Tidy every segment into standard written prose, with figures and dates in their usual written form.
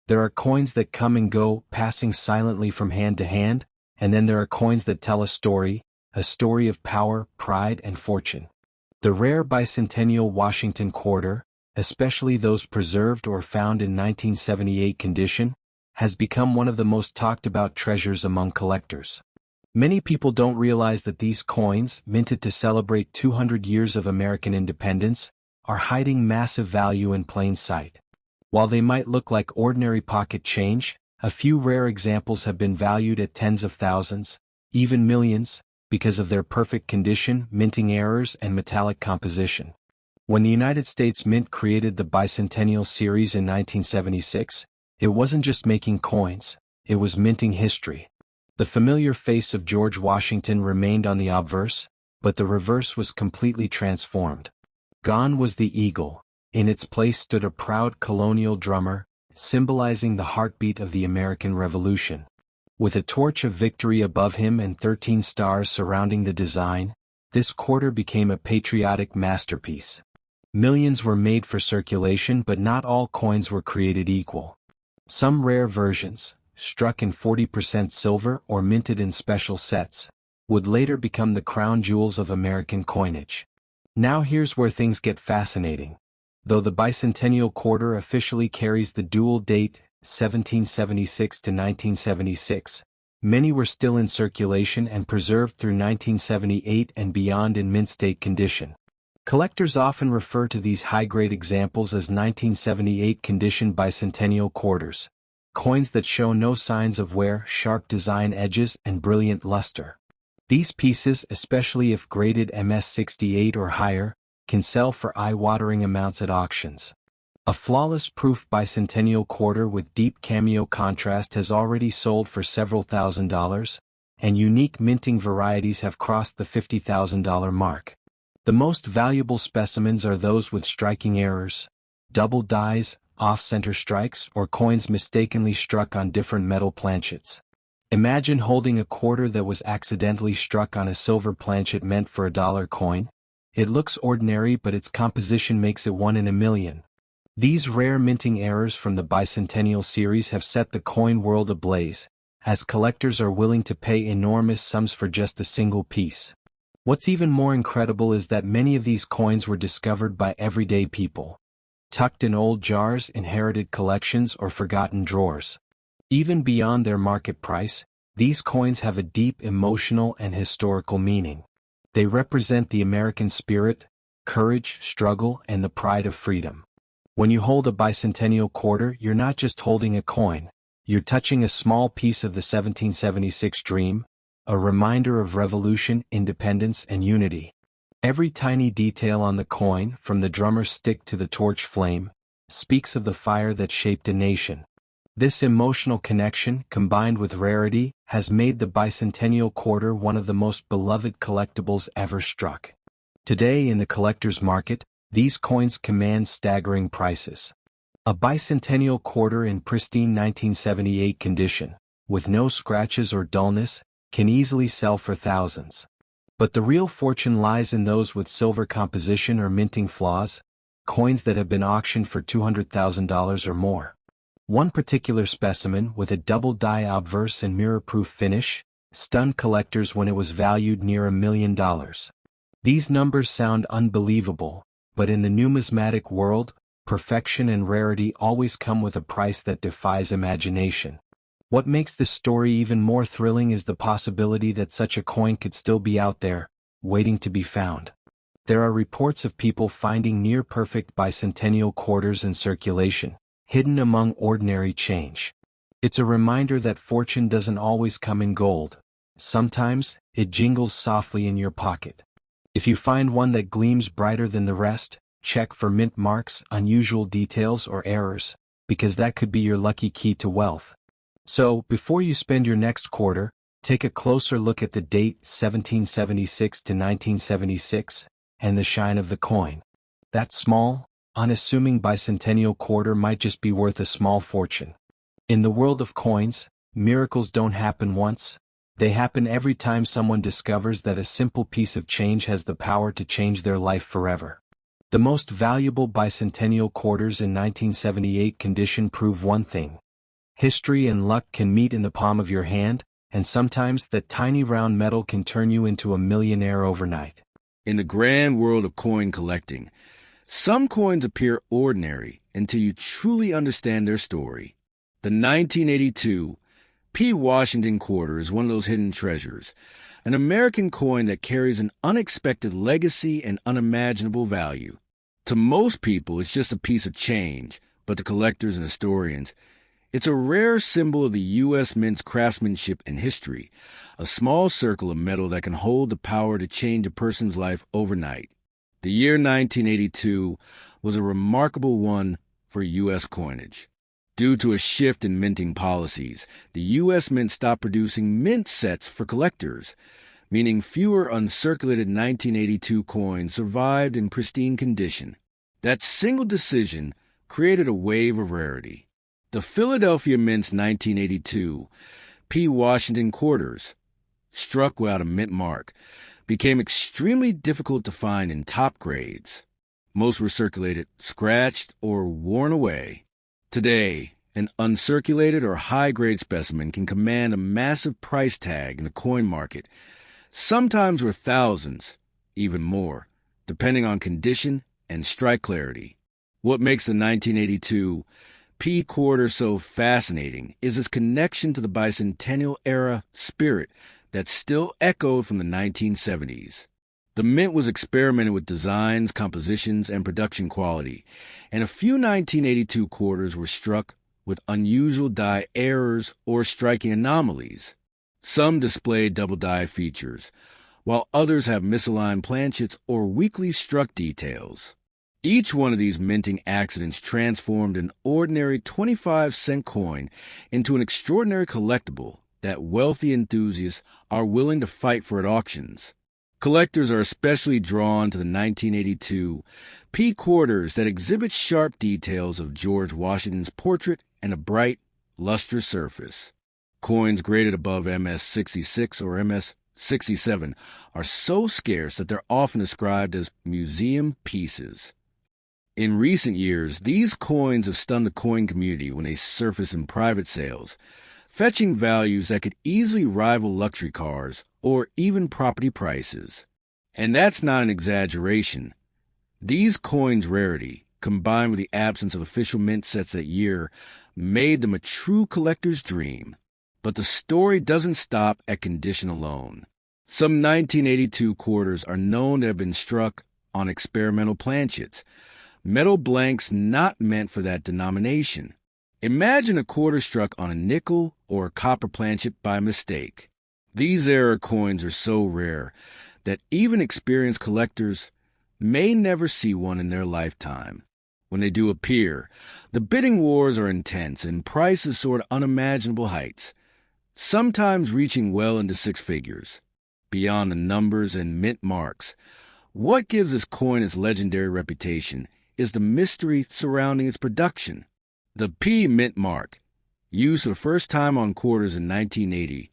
There are coins that come and go, passing silently from hand to hand, and then there are coins that tell a story of power, pride, and fortune. The rare bicentennial Washington quarter, especially those preserved or found in 1978 condition, has become one of the most talked about treasures among collectors. Many people don't realize that these coins, minted to celebrate 200 years of American independence, are hiding massive value in plain sight. While they might look like ordinary pocket change, a few rare examples have been valued at tens of thousands, even millions, because of their perfect condition, minting errors, and metallic composition. When the United States Mint created the Bicentennial Series in 1976, it wasn't just making coins, it was minting history. The familiar face of George Washington remained on the obverse, but the reverse was completely transformed. Gone was the eagle. In its place stood a proud colonial drummer, symbolizing the heartbeat of the American Revolution. With a torch of victory above him and 13 stars surrounding the design, this quarter became a patriotic masterpiece. Millions were made for circulation, but not all coins were created equal. Some rare versions, struck in 40% silver or minted in special sets, would later become the crown jewels of American coinage. Now here's where things get fascinating. Though the bicentennial quarter officially carries the dual date, 1776 to 1976, many were still in circulation and preserved through 1978 and beyond in mint state condition. Collectors often refer to these high-grade examples as 1978 condition bicentennial quarters, coins that show no signs of wear, sharp design edges, and brilliant luster. These pieces, especially if graded MS-68 or higher, can sell for eye-watering amounts at auctions. A flawless proof bicentennial quarter with deep cameo contrast has already sold for several $1,000s, and unique minting varieties have crossed the $50,000 mark. The most valuable specimens are those with striking errors, double dies, off-center strikes, or coins mistakenly struck on different metal planchets. Imagine holding a quarter that was accidentally struck on a silver planchet meant for a dollar coin. It looks ordinary, but its composition makes it one in a million. These rare minting errors from the Bicentennial series have set the coin world ablaze, as collectors are willing to pay enormous sums for just a single piece. What's even more incredible is that many of these coins were discovered by everyday people, tucked in old jars, inherited collections, or forgotten drawers. Even beyond their market price, these coins have a deep emotional and historical meaning. They represent the American spirit, courage, struggle, and the pride of freedom. When you hold a bicentennial quarter, you're not just holding a coin, you're touching a small piece of the 1776 dream, a reminder of revolution, independence, and unity. Every tiny detail on the coin, from the drummer's stick to the torch flame, speaks of the fire that shaped a nation. This emotional connection, combined with rarity, has made the bicentennial quarter one of the most beloved collectibles ever struck. Today in the collector's market, these coins command staggering prices. A bicentennial quarter in pristine 1978 condition, with no scratches or dullness, can easily sell for thousands. But the real fortune lies in those with silver composition or minting flaws, coins that have been auctioned for $200,000 or more. One particular specimen, with a double die obverse and mirror-proof finish, stunned collectors when it was valued near $1 million. These numbers sound unbelievable, but in the numismatic world, perfection and rarity always come with a price that defies imagination. What makes this story even more thrilling is the possibility that such a coin could still be out there, waiting to be found. There are reports of people finding near-perfect bicentennial quarters in circulation, hidden among ordinary change. It's a reminder that fortune doesn't always come in gold. Sometimes, it jingles softly in your pocket. If you find one that gleams brighter than the rest, check for mint marks, unusual details, or errors, because that could be your lucky key to wealth. So, before you spend your next quarter, take a closer look at the date 1776 to 1976, and the shine of the coin. That small, unassuming bicentennial quarter might just be worth a small fortune. In the world of coins, miracles don't happen once, they happen every time someone discovers that a simple piece of change has the power to change their life forever. The most valuable bicentennial quarters in 1978 condition prove one thing: History and luck can meet in the palm of your hand, and sometimes that tiny round metal can turn you into a millionaire overnight. In the grand world of coin collecting, some coins appear ordinary until you truly understand their story. The 1982 P. Washington quarter is one of those hidden treasures, an American coin that carries an unexpected legacy and unimaginable value. To most people, it's just a piece of change, but to collectors and historians, it's a rare symbol of the U.S. Mint's craftsmanship and history, a small circle of metal that can hold the power to change a person's life overnight. The year 1982 was a remarkable one for U.S. coinage. Due to a shift in minting policies, the U.S. Mint stopped producing mint sets for collectors, meaning fewer uncirculated 1982 coins survived in pristine condition. That single decision created a wave of rarity. The Philadelphia Mint's 1982 P. Washington quarters, struck without a mint mark, became extremely difficult to find in top grades. Most were circulated, scratched, or worn away. Today, an uncirculated or high-grade specimen can command a massive price tag in the coin market, sometimes worth thousands, even more, depending on condition and strike clarity. What makes the 1982 P quarter so fascinating is its connection to the bicentennial era spirit that still echoed from the 1970s. The mint was experimenting with designs, compositions, and production quality, and a few 1982 quarters were struck with unusual die errors or striking anomalies. Some displayed double die features, while others have misaligned planchets or weakly struck details. Each one of these minting accidents transformed an ordinary 25-cent coin into an extraordinary collectible that wealthy enthusiasts are willing to fight for at auctions. Collectors are especially drawn to the 1982 P quarters that exhibit sharp details of George Washington's portrait and a bright, lustrous surface. Coins graded above MS-66 or MS-67 are so scarce that they're often described as museum pieces. In recent years, these coins have stunned the coin community when they surface in private sales, fetching values that could easily rival luxury cars or even property prices. And that's not an exaggeration. These coins' rarity, combined with the absence of official mint sets that year, made them a true collector's dream. But the story doesn't stop at condition alone. Some 1982 quarters are known to have been struck on experimental planchets, metal blanks not meant for that denomination. Imagine a quarter struck on a nickel or a copper planchet by mistake. These error coins are so rare that even experienced collectors may never see one in their lifetime. When they do appear, the bidding wars are intense and prices soar to unimaginable heights, sometimes reaching well into six figures. Beyond the numbers and mint marks, what gives this coin its legendary reputation is the mystery surrounding its production. The P mint mark, used for the first time on quarters in 1980,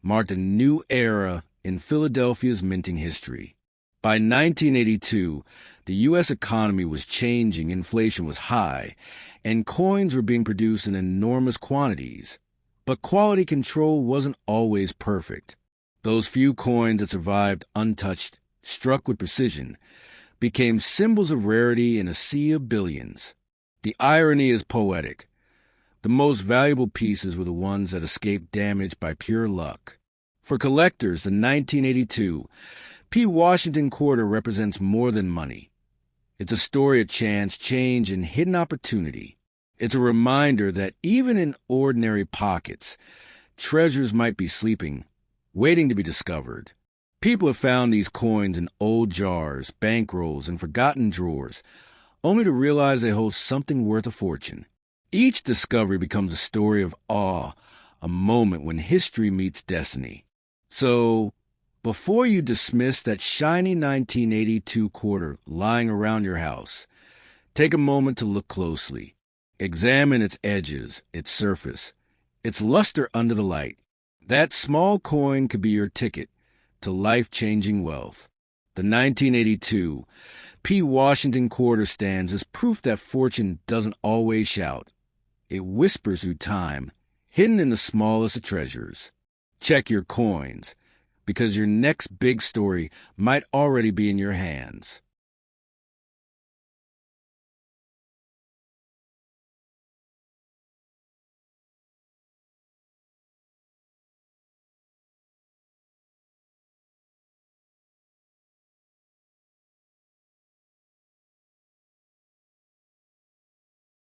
marked a new era in Philadelphia's minting history. By 1982, the U.S. economy was changing, inflation was high, and coins were being produced in enormous quantities. But quality control wasn't always perfect. Those few coins that survived untouched, struck with precision, became symbols of rarity in a sea of billions. The irony is poetic. The most valuable pieces were the ones that escaped damage by pure luck. For collectors, the 1982 P. Washington quarter represents more than money. It's a story of chance, change, and hidden opportunity. It's a reminder that even in ordinary pockets, treasures might be sleeping, waiting to be discovered. People have found these coins in old jars, bankrolls, and forgotten drawers, only to realize they hold something worth a fortune. Each discovery becomes a story of awe, a moment when history meets destiny. So, before you dismiss that shiny 1982 quarter lying around your house, take a moment to look closely. Examine its edges, its surface, its luster under the light. That small coin could be your ticket to life-changing wealth. The 1982 P. Washington quarter stands as proof that fortune doesn't always shout. It whispers through time, hidden in the smallest of treasures. Check your coins, because your next big story might already be in your hands.